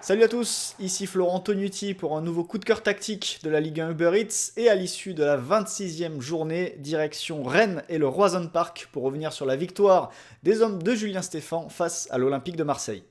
Salut à tous, ici Florent Tognuti pour un nouveau coup de cœur tactique de la Ligue 1 Uber Eats et à l'issue de la 26e journée, direction Rennes et le Roazhon Park pour revenir sur la victoire des hommes de Julien Stéphan face à l'Olympique de Marseille.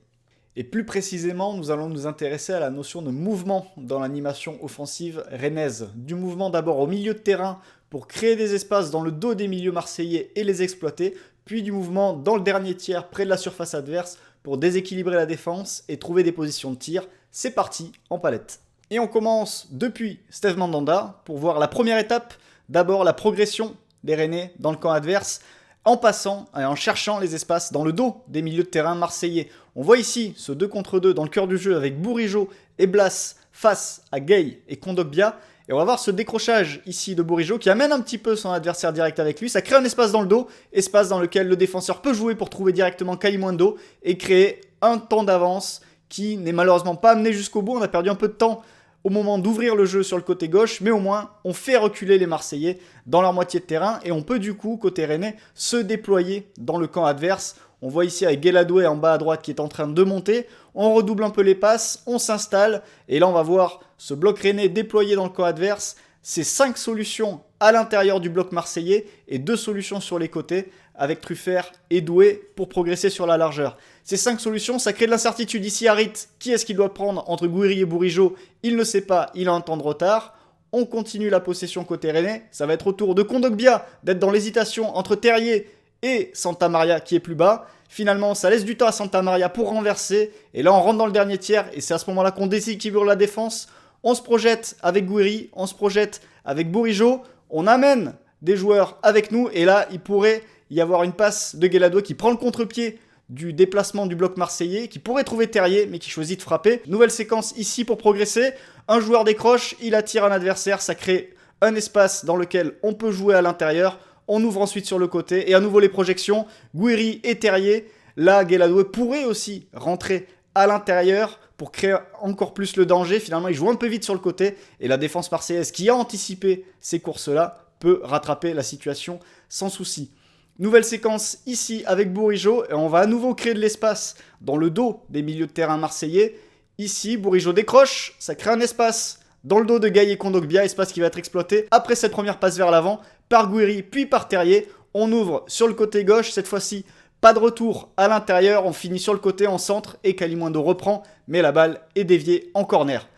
Et plus précisément, nous allons nous intéresser à la notion de mouvement dans l'animation offensive rennaise. Du mouvement d'abord au milieu de terrain pour créer des espaces dans le dos des milieux marseillais et les exploiter, puis du mouvement dans le dernier tiers près de la surface adverse pour déséquilibrer la défense et trouver des positions de tir. C'est parti en palette. Et on commence depuis Steve Mandanda pour voir la première étape, d'abord la progression des Rennais dans le camp adverse, en passant et en cherchant les espaces dans le dos des milieux de terrain marseillais. On voit ici ce 2 contre 2 dans le cœur du jeu avec Bourigeaud et Blas face à Gueye et Kondogbia. Et on va voir ce décrochage ici de Bourigeaud qui amène un petit peu son adversaire direct avec lui. Ça crée un espace dans le dos, espace dans lequel le défenseur peut jouer pour trouver directement Kalimundo et créer un temps d'avance qui n'est malheureusement pas amené jusqu'au bout. On a perdu un peu de temps au moment d'ouvrir le jeu sur le côté gauche, mais au moins on fait reculer les Marseillais dans leur moitié de terrain et on peut du coup, côté rennais, se déployer dans le camp adverse. On voit ici avec Guéladoué en bas à droite qui est en train de monter. On redouble un peu les passes, on s'installe. Et là, on va voir ce bloc rennais déployé dans le camp adverse. C'est 5 solutions à l'intérieur du bloc marseillais et 2 solutions sur les côtés avec Truffert et Doué pour progresser sur la largeur. Ces 5 solutions, ça crée de l'incertitude. Ici, Harit, qui est-ce qu'il doit prendre entre Gouiri et Bourigeaud? Il ne sait pas, il a un temps de retard. On continue la possession côté rennais. Ça va être au tour de Kondogbia d'être dans l'hésitation entre Terrier et Santa Maria qui est plus bas. Finalement, ça laisse du temps à Santa Maria pour renverser. Et là, on rentre dans le dernier tiers. Et c'est à ce moment-là qu'on déséquilibre la défense. On se projette avec Gouiri, on se projette avec Bourigeaud. On amène des joueurs avec nous. Et là, il pourrait y avoir une passe de Guéladoué qui prend le contre-pied du déplacement du bloc marseillais, qui pourrait trouver Terrier, mais qui choisit de frapper. Nouvelle séquence ici pour progresser. Un joueur décroche, il attire un adversaire. Ça crée un espace dans lequel on peut jouer à l'intérieur. On ouvre ensuite sur le côté et à nouveau les projections, Gouiri et Terrier. Là, Guéladoué pourrait aussi rentrer à l'intérieur pour créer encore plus le danger. Finalement, il joue un peu vite sur le côté et la défense marseillaise qui a anticipé ces courses-là peut rattraper la situation sans souci. Nouvelle séquence ici avec Bourigeaud et on va à nouveau créer de l'espace dans le dos des milieux de terrain marseillais. Ici, Bourigeaud décroche, ça crée un espace dans le dos de Gueye et Kondogbia, espace qui va être exploité après cette première passe vers l'avant par Gouiri puis par Terrier. On ouvre sur le côté gauche, cette fois-ci pas de retour à l'intérieur, on finit sur le côté en centre et Kalimundo reprend, mais la balle est déviée en corner.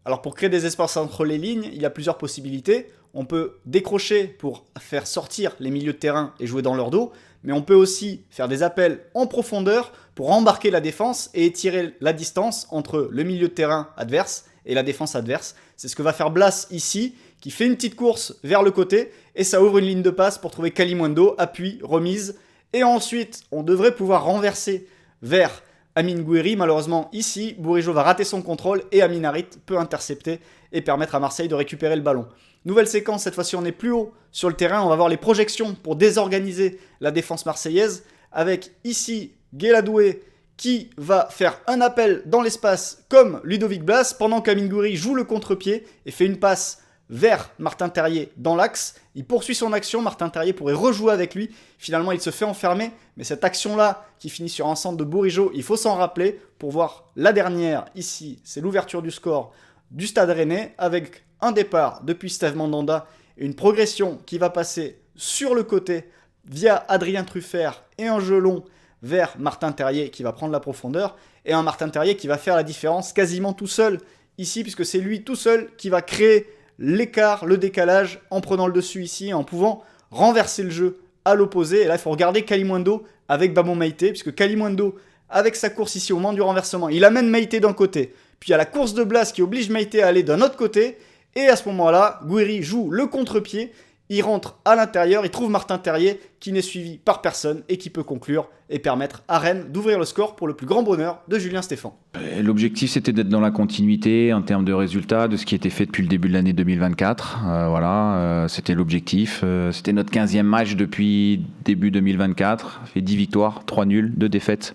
Alors pour créer des espaces entre les lignes, il y a plusieurs possibilités. On peut décrocher pour faire sortir les milieux de terrain et jouer dans leur dos, mais on peut aussi faire des appels en profondeur pour embarquer la défense et étirer la distance entre le milieu de terrain adverse et la défense adverse. C'est ce que va faire Blas ici, qui fait une petite course vers le côté, et ça ouvre une ligne de passe pour trouver Kalimundo, appui, remise, et ensuite on devrait pouvoir renverser vers Amine Gouiri. Malheureusement ici, Bourigeaud va rater son contrôle et Amine Harit peut intercepter et permettre à Marseille de récupérer le ballon. Nouvelle séquence, cette fois-ci on est plus haut sur le terrain, on va voir les projections pour désorganiser la défense marseillaise, avec ici Guéladoué qui va faire un appel dans l'espace comme Ludovic Blas, pendant qu'Amine Gouiri joue le contre-pied et fait une passe vers Martin Terrier dans l'axe. Il poursuit son action, Martin Terrier pourrait rejouer avec lui. Finalement, il se fait enfermer, mais cette action-là, qui finit sur un centre de Bourigeaud, il faut s'en rappeler pour voir la dernière. Ici, c'est l'ouverture du score du Stade Rennais, avec un départ depuis Steve Mandanda, une progression qui va passer sur le côté via Adrien Truffert et un jeu long vers Martin Terrier qui va prendre la profondeur, et un Martin Terrier qui va faire la différence quasiment tout seul ici, puisque c'est lui tout seul qui va créer l'écart, le décalage, en prenant le dessus ici, en pouvant renverser le jeu à l'opposé. Et là, il faut regarder Kalimundo avec Bamo Meïté, puisque Kalimundo, avec sa course ici au moment du renversement, il amène Meïté d'un côté, puis il y a la course de Blas qui oblige Meïté à aller d'un autre côté, et à ce moment-là, Gouiri joue le contre-pied, il rentre à l'intérieur, il trouve Martin Terrier qui n'est suivi par personne et qui peut conclure et permettre à Rennes d'ouvrir le score pour le plus grand bonheur de Julien Stéphan. L'objectif, c'était d'être dans la continuité en termes de résultats de ce qui était fait depuis le début de l'année 2024. C'était l'objectif. C'était notre 15e match depuis début 2024. Fait 10 victoires, 3 nuls, 2 défaites,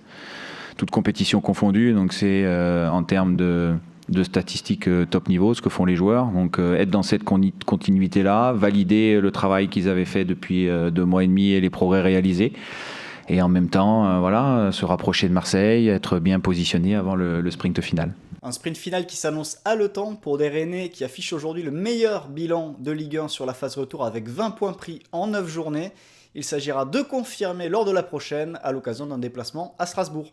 toutes compétitions confondues. Donc c'est en termes de de statistiques top niveau, ce que font les joueurs. Donc être dans cette continuité-là, valider le travail qu'ils avaient fait depuis 2 mois et demi et les progrès réalisés. Et en même temps, se rapprocher de Marseille, être bien positionné avant le sprint final. Un sprint final qui s'annonce haletant pour des Rennais qui affichent aujourd'hui le meilleur bilan de Ligue 1 sur la phase retour avec 20 points pris en 9 journées. Il s'agira de confirmer lors de la prochaine à l'occasion d'un déplacement à Strasbourg.